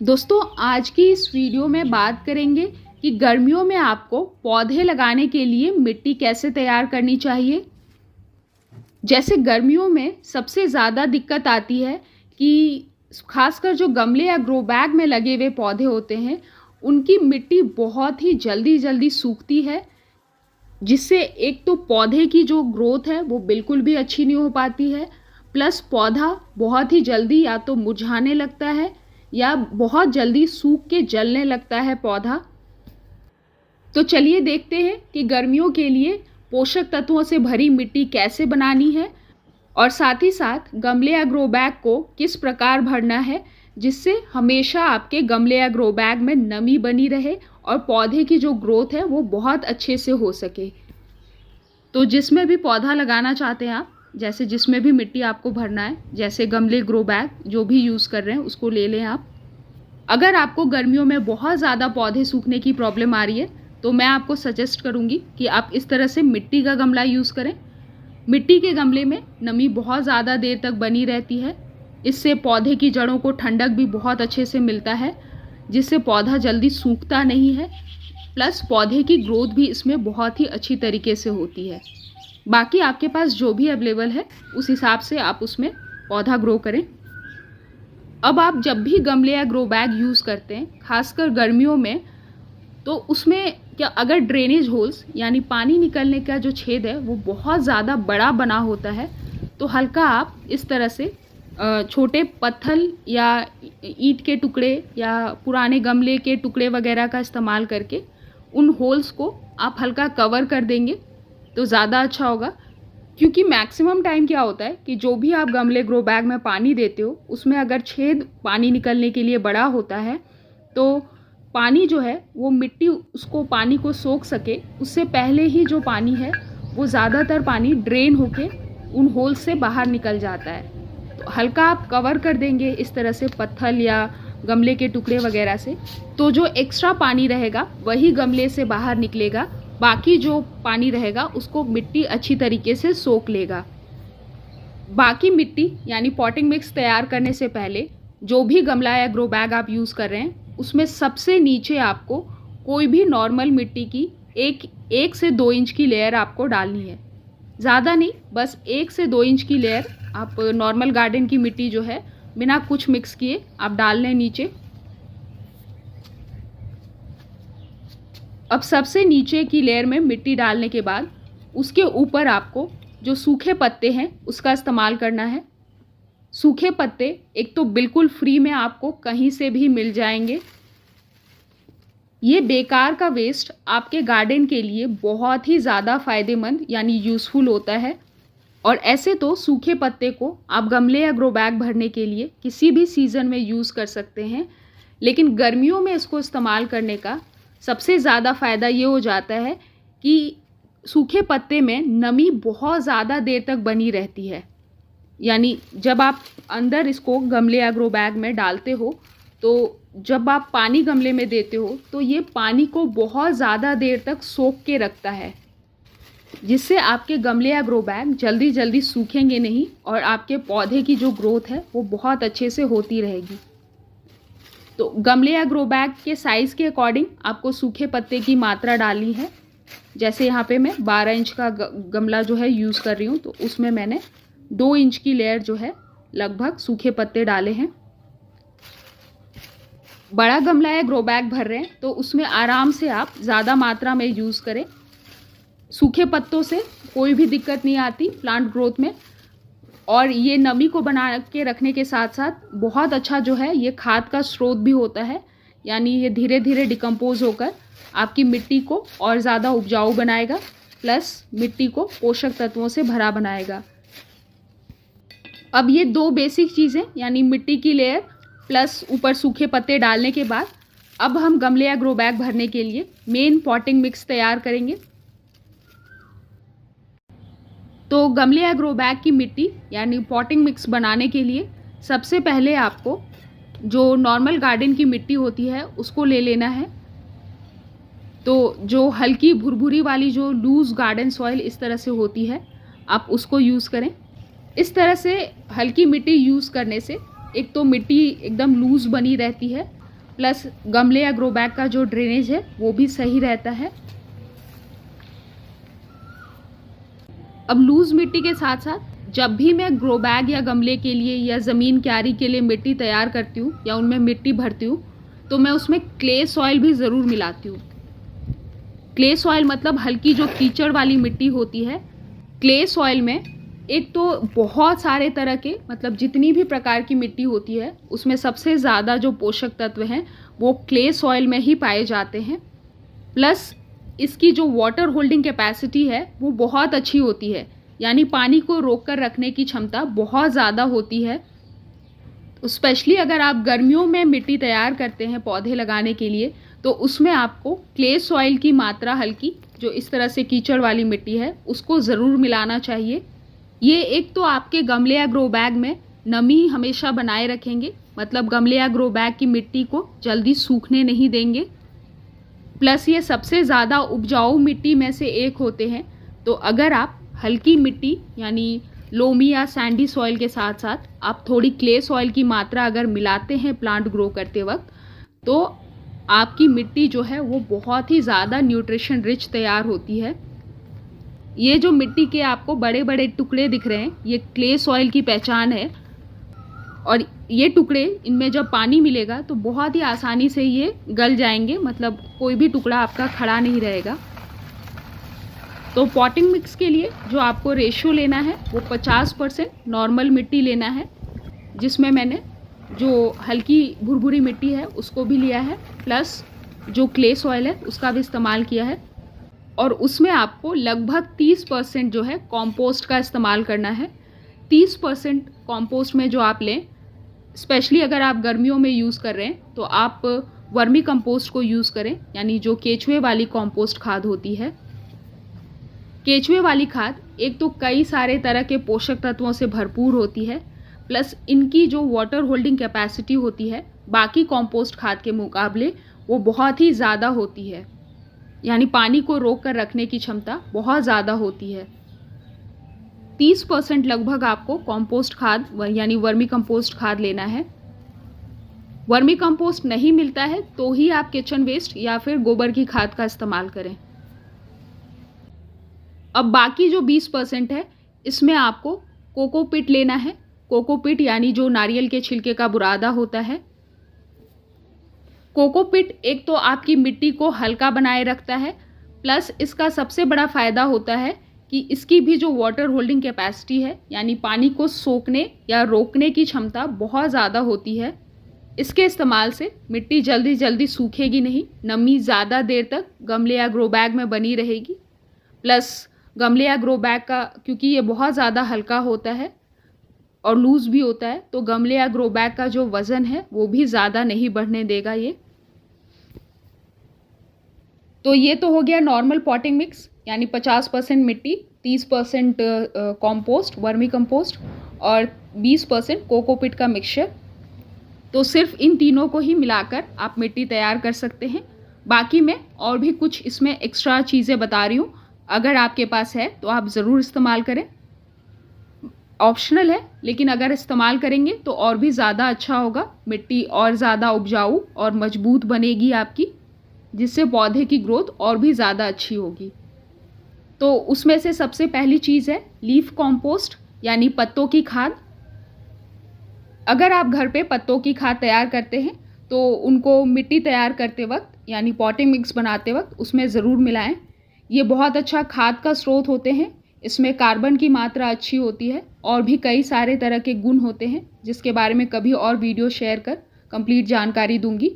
दोस्तों आज की इस वीडियो में बात करेंगे कि गर्मियों में आपको पौधे लगाने के लिए मिट्टी कैसे तैयार करनी चाहिए। जैसे गर्मियों में सबसे ज़्यादा दिक्कत आती है कि खासकर जो गमले या ग्रो बैग में लगे हुए पौधे होते हैं उनकी मिट्टी बहुत ही जल्दी सूखती है, जिससे एक तो पौधे की जो ग्रोथ है वो बिल्कुल भी अच्छी नहीं हो पाती है, प्लस पौधा बहुत ही जल्दी या तो मुरझाने लगता है या बहुत जल्दी सूख के जलने लगता है पौधा। तो चलिए देखते हैं कि गर्मियों के लिए पोषक तत्वों से भरी मिट्टी कैसे बनानी है और साथ ही साथ गमले या ग्रो बैग को किस प्रकार भरना है, जिससे हमेशा आपके गमले या ग्रो बैग में नमी बनी रहे और पौधे की जो ग्रोथ है वो बहुत अच्छे से हो सके। तो जिसमें भी पौधा लगाना चाहते हैं आप, जैसे जिसमें भी मिट्टी आपको भरना है, जैसे गमले ग्रो बैग जो भी यूज़ कर रहे हैं उसको ले लें आप। अगर आपको गर्मियों में बहुत ज़्यादा पौधे सूखने की प्रॉब्लम आ रही है तो मैं आपको सजेस्ट करूँगी कि आप इस तरह से मिट्टी का गमला यूज़ करें। मिट्टी के गमले में नमी बहुत ज़्यादा देर तक बनी रहती है, इससे पौधे की जड़ों को ठंडक भी बहुत अच्छे से मिलता है, जिससे पौधा जल्दी सूखता नहीं है, प्लस पौधे की ग्रोथ भी इसमें बहुत ही अच्छी तरीके से होती है। बाकी आपके पास जो भी अवेलेबल है उस हिसाब से आप उसमें पौधा ग्रो करें। अब आप जब भी गमले या ग्रो बैग यूज़ करते हैं, खासकर गर्मियों में, तो उसमें क्या अगर ड्रेनेज होल्स यानी पानी निकलने का जो छेद है वो बहुत ज़्यादा बड़ा बना होता है, तो हल्का आप इस तरह से छोटे पत्थर या ईंट के टुकड़े या पुराने गमले के टुकड़े वगैरह का इस्तेमाल करके उन होल्स को आप हल्का कवर कर देंगे तो ज़्यादा अच्छा होगा। क्योंकि मैक्सिमम टाइम क्या होता है कि जो भी आप गमले ग्रो बैग में पानी देते हो उसमें अगर छेद पानी निकलने के लिए बड़ा होता है तो पानी जो है वो मिट्टी उसको पानी को सोख सके उससे पहले ही जो पानी है वो ज़्यादातर पानी ड्रेन होके उन होल से बाहर निकल जाता है। तो हल्का आप कवर कर देंगे इस तरह से पत्थर या गमले के टुकड़े वगैरह से, तो जो एक्स्ट्रा पानी रहेगा वही गमले से बाहर निकलेगा, बाकी जो पानी रहेगा उसको मिट्टी अच्छी तरीके से सोख लेगा। बाकी मिट्टी यानी पॉटिंग मिक्स तैयार करने से पहले जो भी गमला या ग्रो बैग आप यूज़ कर रहे हैं उसमें सबसे नीचे आपको कोई भी नॉर्मल मिट्टी की एक से 2 इंच की लेयर आपको डालनी है। ज़्यादा नहीं, बस 1 से 2 इंच की लेयर आप नॉर्मल गार्डन की मिट्टी जो है बिना कुछ मिक्स किए आप डाल लें नीचे। अब सबसे नीचे की लेयर में मिट्टी डालने के बाद उसके ऊपर आपको जो सूखे पत्ते हैं उसका इस्तेमाल करना है। सूखे पत्ते एक तो बिल्कुल फ्री में आपको कहीं से भी मिल जाएंगे। ये बेकार का वेस्ट आपके गार्डन के लिए बहुत ही ज़्यादा फ़ायदेमंद यानी यूज़फुल होता है। और ऐसे तो सूखे पत्ते को आप गमले या ग्रो बैग भरने के लिए किसी भी सीज़न में यूज़ कर सकते हैं, लेकिन गर्मियों में इसको इस्तेमाल करने का सबसे ज़्यादा फ़ायदा ये हो जाता है कि सूखे पत्ते में नमी बहुत ज़्यादा देर तक बनी रहती है। यानी जब आप अंदर इसको गमले या ग्रो बैग में डालते हो तो जब आप पानी गमले में देते हो तो ये पानी को बहुत ज़्यादा देर तक सोख के रखता है, जिससे आपके गमले या ग्रो बैग जल्दी सूखेंगे नहीं और आपके पौधे की जो ग्रोथ है वो बहुत अच्छे से होती रहेगी। तो गमले या ग्रो बैग के साइज़ के अकॉर्डिंग आपको सूखे पत्ते की मात्रा डालनी है। जैसे यहाँ पे मैं 12 इंच का गमला जो है यूज़ कर रही हूँ, तो उसमें मैंने 2 इंच की लेयर जो है लगभग सूखे पत्ते डाले हैं। बड़ा गमला या ग्रो बैग भर रहे हैं तो उसमें आराम से आप ज़्यादा मात्रा में यूज़ करें। सूखे पत्तों से कोई भी दिक्कत नहीं आती प्लांट ग्रोथ में, और ये नमी को बना के रखने के साथ साथ बहुत अच्छा जो है ये खाद का स्रोत भी होता है। यानी ये धीरे धीरे डिकम्पोज होकर आपकी मिट्टी को और ज़्यादा उपजाऊ बनाएगा, प्लस मिट्टी को पोषक तत्वों से भरा बनाएगा। अब ये 2 बेसिक चीज़ें यानी मिट्टी की लेयर प्लस ऊपर सूखे पत्ते डालने के बाद अब हम गमले या ग्रो बैग भरने के लिए मेन पॉटिंग मिक्स तैयार करेंगे। तो गमले या ग्रो बैग की मिट्टी यानी पॉटिंग मिक्स बनाने के लिए सबसे पहले आपको जो नॉर्मल गार्डन की मिट्टी होती है उसको ले लेना है। तो जो हल्की भुरभुरी वाली जो लूज़ गार्डन सॉइल इस तरह से होती है आप उसको यूज़ करें। इस तरह से हल्की मिट्टी यूज़ करने से एक तो मिट्टी एकदम लूज़ बनी रहती है, प्लस गमले या ग्रो बैग का जो ड्रेनेज है वो भी सही रहता है। अब लूज़ मिट्टी के साथ साथ जब भी मैं ग्रो बैग या गमले के लिए या ज़मीन क्यारी के लिए मिट्टी तैयार करती हूँ या उनमें मिट्टी भरती हूँ तो मैं उसमें क्ले सॉइल भी ज़रूर मिलाती हूँ। क्ले सॉइल मतलब हल्की जो कीचड़ वाली मिट्टी होती है। क्ले सॉइल में एक तो बहुत सारे तरह के मतलब जितनी भी प्रकार की मिट्टी होती है उसमें सबसे ज़्यादा जो पोषक तत्व हैं वो क्ले सॉइल में ही पाए जाते हैं। प्लस इसकी जो वाटर होल्डिंग कैपेसिटी है वो बहुत अच्छी होती है, यानी पानी को रोक कर रखने की क्षमता बहुत ज़्यादा होती है। स्पेशली अगर आप गर्मियों में मिट्टी तैयार करते हैं पौधे लगाने के लिए तो उसमें आपको क्ले सॉइल की मात्रा हल्की जो इस तरह से कीचड़ वाली मिट्टी है उसको ज़रूर मिलाना चाहिए। ये एक तो आपके गमले या ग्रो बैग में नमी हमेशा बनाए रखेंगे, मतलब गमले या ग्रो बैग की मिट्टी को जल्दी सूखने नहीं देंगे। प्लस ये सबसे ज़्यादा उपजाऊ मिट्टी में से एक होते हैं, तो अगर आप हल्की मिट्टी यानी लोमी या सैंडी सॉइल के साथ साथ आप थोड़ी क्ले सॉइल की मात्रा अगर मिलाते हैं प्लांट ग्रो करते वक्त तो आपकी मिट्टी जो है वो बहुत ही ज़्यादा न्यूट्रिशन रिच तैयार होती है। ये जो मिट्टी के आपको बड़े बड़े टुकड़े दिख रहे हैं ये क्ले सॉइल की पहचान है, और ये टुकड़े इनमें जब पानी मिलेगा तो बहुत ही आसानी से ये गल जाएंगे, मतलब कोई भी टुकड़ा आपका खड़ा नहीं रहेगा। तो पॉटिंग मिक्स के लिए जो आपको रेशियो लेना है वो 50% नॉर्मल मिट्टी लेना है, जिसमें मैंने जो हल्की भुरभुरी मिट्टी है उसको भी लिया है प्लस जो क्ले सॉइल है उसका भी इस्तेमाल किया है, और उसमें आपको लगभग 30% जो है कॉम्पोस्ट का इस्तेमाल करना है। 30% कॉम्पोस्ट में जो आप लें, स्पेशली अगर आप गर्मियों में यूज़ कर रहे हैं तो आप वर्मी कंपोस्ट को यूज़ करें, यानी जो केचुए वाली कॉम्पोस्ट खाद होती है। केचुए वाली खाद एक तो कई सारे तरह के पोषक तत्वों से भरपूर होती है, प्लस इनकी जो वाटर होल्डिंग कैपेसिटी होती है बाकी कंपोस्ट खाद के मुकाबले वो बहुत ही ज़्यादा होती है, यानी पानी को रोक कर रखने की क्षमता बहुत ज़्यादा होती है। 30% लगभग आपको कंपोस्ट खाद यानी वर्मी कंपोस्ट खाद लेना है। वर्मी कंपोस्ट नहीं मिलता है तो ही आप किचन वेस्ट या फिर गोबर की खाद का इस्तेमाल करें। अब बाकी जो 20% है इसमें आपको कोकोपीट लेना है। कोकोपीट यानी जो नारियल के छिलके का बुरादा होता है। कोकोपीट एक तो आपकी मिट्टी को हल्का बनाए रखता है, प्लस इसका सबसे बड़ा फ़ायदा होता है कि इसकी भी जो वाटर होल्डिंग कैपेसिटी है यानी पानी को सोखने या रोकने की क्षमता बहुत ज़्यादा होती है। इसके इस्तेमाल से मिट्टी जल्दी जल्दी सूखेगी नहीं, नमी ज़्यादा देर तक गमले या ग्रो बैग में बनी रहेगी। प्लस गमले या ग्रो बैग का क्योंकि ये बहुत ज़्यादा हल्का होता है और लूज़ भी होता है तो गमले या ग्रो बैग का जो वज़न है वो भी ज़्यादा नहीं बढ़ने देगा ये। तो ये तो हो गया नॉर्मल पॉटिंग मिक्स, यानी 50% मिट्टी, 30% कॉम्पोस्ट वर्मी कंपोस्ट और 20% कोकोपीट का मिक्सचर। तो सिर्फ इन तीनों को ही मिलाकर आप मिट्टी तैयार कर सकते हैं। बाकी मैं और भी कुछ इसमें एक्स्ट्रा चीज़ें बता रही हूँ, अगर आपके पास है तो आप ज़रूर इस्तेमाल करें। ऑप्शनल है, लेकिन अगर इस्तेमाल करेंगे तो और भी ज़्यादा अच्छा होगा। मिट्टी और ज़्यादा उपजाऊ और मजबूत बनेगी आपकी, जिससे पौधे की ग्रोथ और भी ज़्यादा अच्छी होगी। तो उसमें से सबसे पहली चीज़ है लीफ कॉम्पोस्ट यानी पत्तों की खाद। अगर आप घर पे पत्तों की खाद तैयार करते हैं तो उनको मिट्टी तैयार करते वक्त यानी पॉटिंग मिक्स बनाते वक्त उसमें ज़रूर मिलाएं। ये बहुत अच्छा खाद का स्रोत होते हैं। इसमें कार्बन की मात्रा अच्छी होती है और भी कई सारे तरह के गुण होते हैं, जिसके बारे में कभी और वीडियो शेयर कर कंप्लीट जानकारी दूंगी।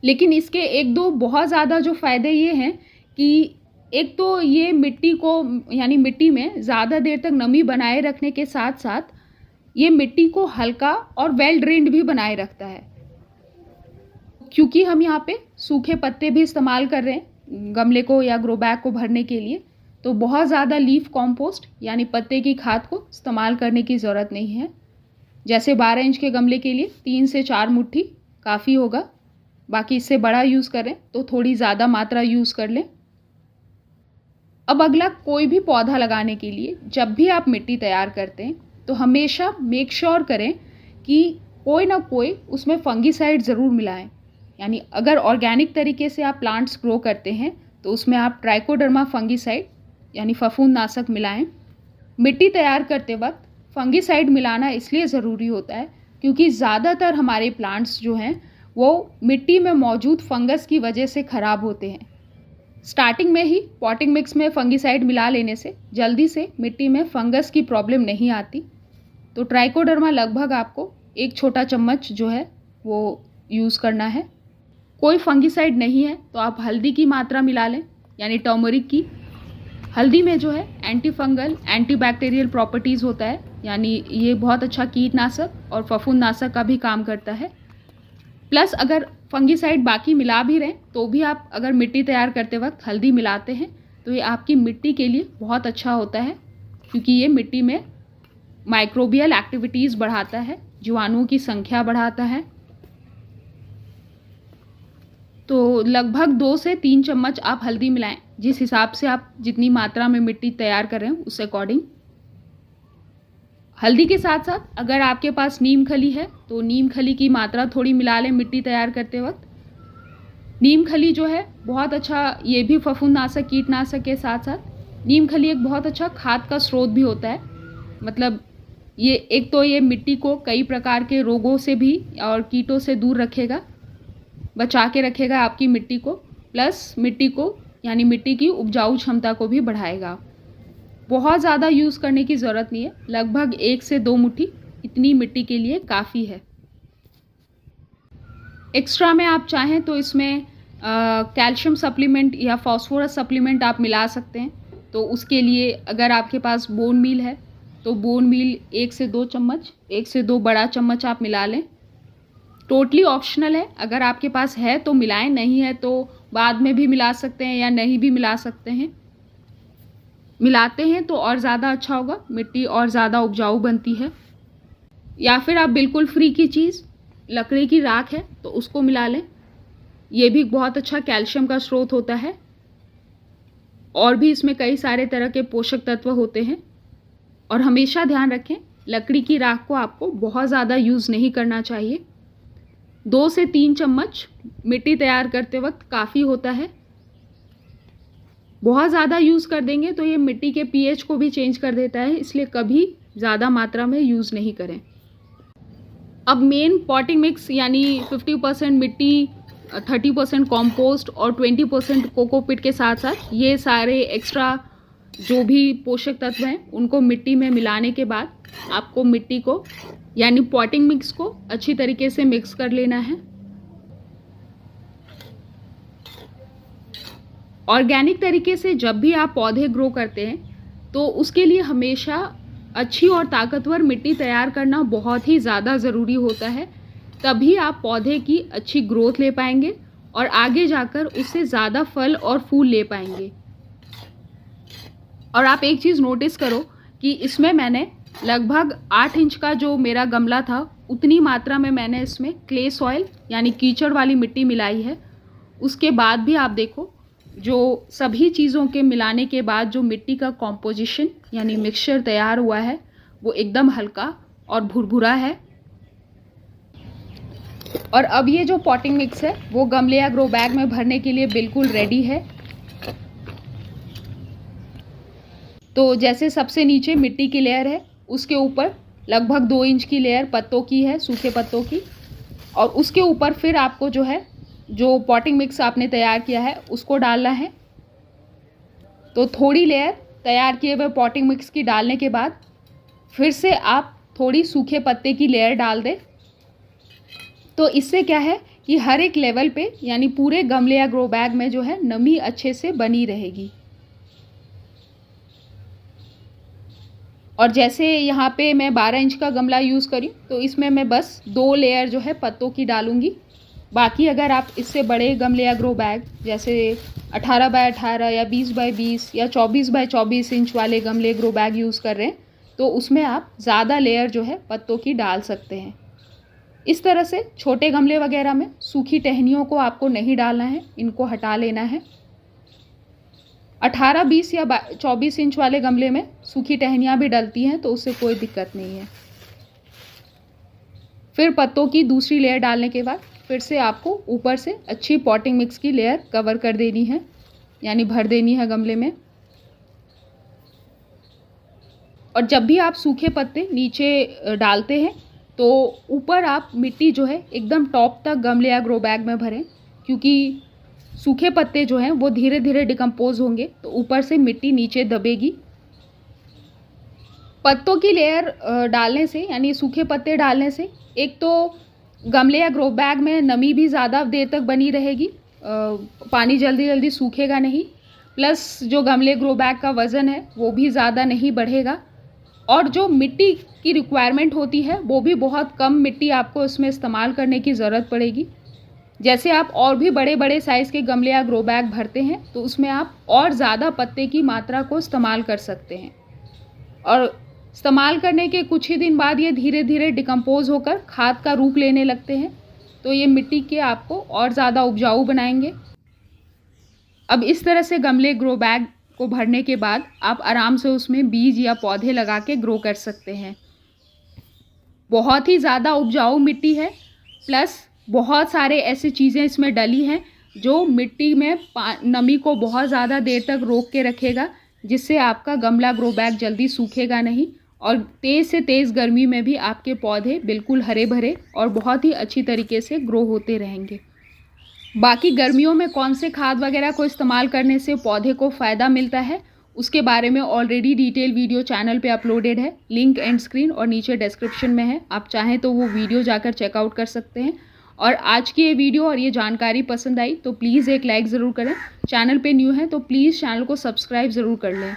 लेकिन इसके एक दो बहुत ज़्यादा जो फ़ायदे ये हैं कि एक तो ये मिट्टी को यानी मिट्टी में ज़्यादा देर तक नमी बनाए रखने के साथ साथ ये मिट्टी को हल्का और वेल ड्रेन्ड भी बनाए रखता है। क्योंकि हम यहाँ पे सूखे पत्ते भी इस्तेमाल कर रहे हैं गमले को या ग्रो बैग को भरने के लिए, तो बहुत ज़्यादा लीफ कॉम्पोस्ट यानी पत्ते की खाद को इस्तेमाल करने की ज़रूरत नहीं है। जैसे 12 इंच के गमले के लिए 3 से 4 मुट्ठी काफ़ी होगा। बाकी इससे बड़ा यूज़ करें तो थोड़ी ज़्यादा मात्रा यूज़ कर लें। अब अगला, कोई भी पौधा लगाने के लिए जब भी आप मिट्टी तैयार करते हैं तो हमेशा मेक श्योर करें कि कोई ना कोई उसमें फंगीसाइड ज़रूर मिलाएं। यानी अगर ऑर्गेनिक तरीके से आप प्लांट्स ग्रो करते हैं तो उसमें आप ट्राइकोडर्मा फंगीसाइड यानी फफूंदनाशक मिलाएं। मिट्टी तैयार करते वक्त फंगीसाइड मिलाना इसलिए ज़रूरी होता है क्योंकि ज़्यादातर हमारे प्लांट्स जो हैं वो मिट्टी में मौजूद फंगस की वजह से ख़राब होते हैं। स्टार्टिंग में ही पॉटिंग मिक्स में फंगीसाइड मिला लेने से जल्दी से मिट्टी में फंगस की प्रॉब्लम नहीं आती। तो ट्राइकोडर्मा लगभग आपको 1 छोटा चम्मच जो है वो यूज़ करना है। कोई फंगीसाइड नहीं है तो आप हल्दी की मात्रा मिला लें, यानी टर्मरिक की। हल्दी में जो है एंटी फंगल एंटीबैक्टीरियल प्रॉपर्टीज़ होता है, यानी ये बहुत अच्छा कीटनाशक और फफूंदनाशक का भी काम करता है। प्लस अगर फंगीसाइड बाकी मिला भी रहें तो भी आप अगर मिट्टी तैयार करते वक्त हल्दी मिलाते हैं तो ये आपकी मिट्टी के लिए बहुत अच्छा होता है, क्योंकि ये मिट्टी में माइक्रोबियल एक्टिविटीज़ बढ़ाता है, जीवाणुओं की संख्या बढ़ाता है। तो लगभग 2 से 3 चम्मच आप हल्दी मिलाएं, जिस हिसाब से आप जितनी मात्रा में मिट्टी तैयार कर रहे हैं उस अकॉर्डिंग। हल्दी के साथ साथ अगर आपके पास नीम खली है तो नीम खली की मात्रा थोड़ी मिला लें मिट्टी तैयार करते वक्त। नीम खली जो है बहुत अच्छा, ये भी फफूंदनाशक कीटनाशक के साथ साथ नीम खली एक बहुत अच्छा खाद का स्रोत भी होता है। मतलब ये एक तो ये मिट्टी को कई प्रकार के रोगों से भी और कीटों से दूर रखेगा, बचा के रखेगा आपकी मिट्टी को, प्लस मिट्टी को यानी मिट्टी की उपजाऊ क्षमता को भी बढ़ाएगा। बहुत ज़्यादा यूज़ करने की ज़रूरत नहीं है, लगभग 1 से 2 मुट्ठी इतनी मिट्टी के लिए काफ़ी है। एक्स्ट्रा में आप चाहें तो इसमें कैल्शियम सप्लीमेंट या फास्फोरस सप्लीमेंट आप मिला सकते हैं। तो उसके लिए अगर आपके पास बोन मील है तो बोन मील 1 से 2 चम्मच, 1 से 2 बड़ा चम्मच आप मिला लें। टोटली ऑप्शनल है, अगर आपके पास है तो मिलाएं, नहीं है तो बाद में भी मिला सकते हैं या नहीं भी मिला सकते हैं। मिलाते हैं तो और ज़्यादा अच्छा होगा, मिट्टी और ज़्यादा उपजाऊ बनती है। या फिर आप बिल्कुल फ्री की चीज़ लकड़ी की राख है तो उसको मिला लें, ये भी बहुत अच्छा कैल्शियम का स्रोत होता है। और भी इसमें कई सारे तरह के पोषक तत्व होते हैं। और हमेशा ध्यान रखें, लकड़ी की राख को आपको बहुत ज़्यादा यूज़ नहीं करना चाहिए। 2 से 3 चम्मच मिट्टी तैयार करते वक्त काफ़ी होता है। बहुत ज़्यादा यूज़ कर देंगे तो ये मिट्टी के पीएच को भी चेंज कर देता है, इसलिए कभी ज़्यादा मात्रा में यूज़ नहीं करें। अब मेन पॉटिंग मिक्स यानी 50% मिट्टी, 30% कॉम्पोस्ट और 20% कोकोपीट के साथ साथ ये सारे एक्स्ट्रा जो भी पोषक तत्व हैं उनको मिट्टी में मिलाने के बाद आपको मिट्टी को यानी पॉटिंग मिक्स को अच्छी तरीके से मिक्स कर लेना है। ऑर्गेनिक तरीके से जब भी आप पौधे ग्रो करते हैं तो उसके लिए हमेशा अच्छी और ताकतवर मिट्टी तैयार करना बहुत ही ज़्यादा ज़रूरी होता है। तभी आप पौधे की अच्छी ग्रोथ ले पाएंगे और आगे जाकर उससे ज़्यादा फल और फूल ले पाएंगे। और आप एक चीज़ नोटिस करो कि इसमें मैंने लगभग 8 इंच का जो मेरा गमला था उतनी मात्रा में मैंने इसमें क्ले सॉइल यानी कीचड़ वाली मिट्टी मिलाई है। उसके बाद भी आप देखो, जो सभी चीज़ों के मिलाने के बाद जो मिट्टी का कॉम्पोजिशन यानी मिक्सचर तैयार हुआ है वो एकदम हल्का और भुरभुरा है। और अब ये जो पॉटिंग मिक्स है वो गमले या ग्रो बैग में भरने के लिए बिल्कुल रेडी है। तो जैसे सबसे नीचे मिट्टी की लेयर है, उसके ऊपर लगभग 2 इंच की लेयर पत्तों की है, सूखे पत्तों की। और उसके ऊपर फिर आपको जो है जो पॉटिंग मिक्स आपने तैयार किया है उसको डालना है। तो थोड़ी लेयर तैयार किए हुए पॉटिंग मिक्स की डालने के बाद फिर से आप थोड़ी सूखे पत्ते की लेयर डाल दें। तो इससे क्या है कि हर एक लेवल पे यानी पूरे गमले या ग्रो बैग में जो है नमी अच्छे से बनी रहेगी। और जैसे यहाँ पे मैं 12 इंच का गमला यूज़ करी तो इसमें मैं बस 2 लेयर जो है पत्तों की डालूँगी। बाकी अगर आप इससे बड़े गमले या ग्रो बैग जैसे 18 बाय 18 या 20 बाय 20 या 24 बाय 24 इंच वाले गमले ग्रो बैग यूज़ कर रहे हैं तो उसमें आप ज़्यादा लेयर जो है पत्तों की डाल सकते हैं। इस तरह से छोटे गमले वगैरह में सूखी टहनियों को आपको नहीं डालना है, इनको हटा लेना है। 18, 20 या 24 इंच वाले गमले में सूखी टहनियाँ भी डलती हैं तो उससे कोई दिक्कत नहीं है। फिर पत्तों की दूसरी लेयर डालने के बाद फिर से आपको ऊपर से अच्छी पॉटिंग मिक्स की लेयर कवर कर देनी है, यानी भर देनी है गमले में। और जब भी आप सूखे पत्ते नीचे डालते हैं तो ऊपर आप मिट्टी जो है एकदम टॉप तक गमले या ग्रो बैग में भरें, क्योंकि सूखे पत्ते जो हैं वो धीरे धीरे डिकम्पोज होंगे तो ऊपर से मिट्टी नीचे दबेगी। पत्तों की लेयर डालने से, यानी सूखे पत्ते डालने से, एक तो गमले या ग्रो बैग में नमी भी ज़्यादा देर तक बनी रहेगी, पानी जल्दी जल्दी सूखेगा नहीं, प्लस जो गमले ग्रो बैग का वज़न है वो भी ज़्यादा नहीं बढ़ेगा, और जो मिट्टी की रिक्वायरमेंट होती है वो भी बहुत कम मिट्टी आपको उसमें इस्तेमाल करने की ज़रूरत पड़ेगी। जैसे आप और भी बड़े बड़े साइज़ के गमले या ग्रो बैग भरते हैं तो उसमें आप और ज़्यादा पत्ते की मात्रा को इस्तेमाल कर सकते हैं, और इस्तेमाल करने के कुछ ही दिन बाद ये धीरे धीरे डिकम्पोज होकर खाद का रूप लेने लगते हैं, तो ये मिट्टी के आपको और ज़्यादा उपजाऊ बनाएंगे। अब इस तरह से गमले ग्रो बैग को भरने के बाद आप आराम से उसमें बीज या पौधे लगा के ग्रो कर सकते हैं। बहुत ही ज़्यादा उपजाऊ मिट्टी है, प्लस बहुत सारे ऐसी चीज़ें इसमें डली हैं जो मिट्टी में नमी को बहुत ज़्यादा देर तक रोक के रखेगा, जिससे आपका गमला ग्रो बैग जल्दी सूखेगा नहीं, और तेज़ से तेज़ गर्मी में भी आपके पौधे बिल्कुल हरे भरे और बहुत ही अच्छी तरीके से ग्रो होते रहेंगे। बाकी गर्मियों में कौन से खाद वगैरह को इस्तेमाल करने से पौधे को फ़ायदा मिलता है उसके बारे में ऑलरेडी डिटेल वीडियो चैनल पे अपलोडेड है, लिंक एंड स्क्रीन और नीचे डिस्क्रिप्शन में है, आप चाहें तो वो वीडियो जाकर चेकआउट कर सकते हैं। और आज की ये वीडियो और ये जानकारी पसंद आई तो प्लीज़ एक लाइक ज़रूर करें, चैनल पे न्यू है तो प्लीज़ चैनल को सब्सक्राइब ज़रूर कर लें।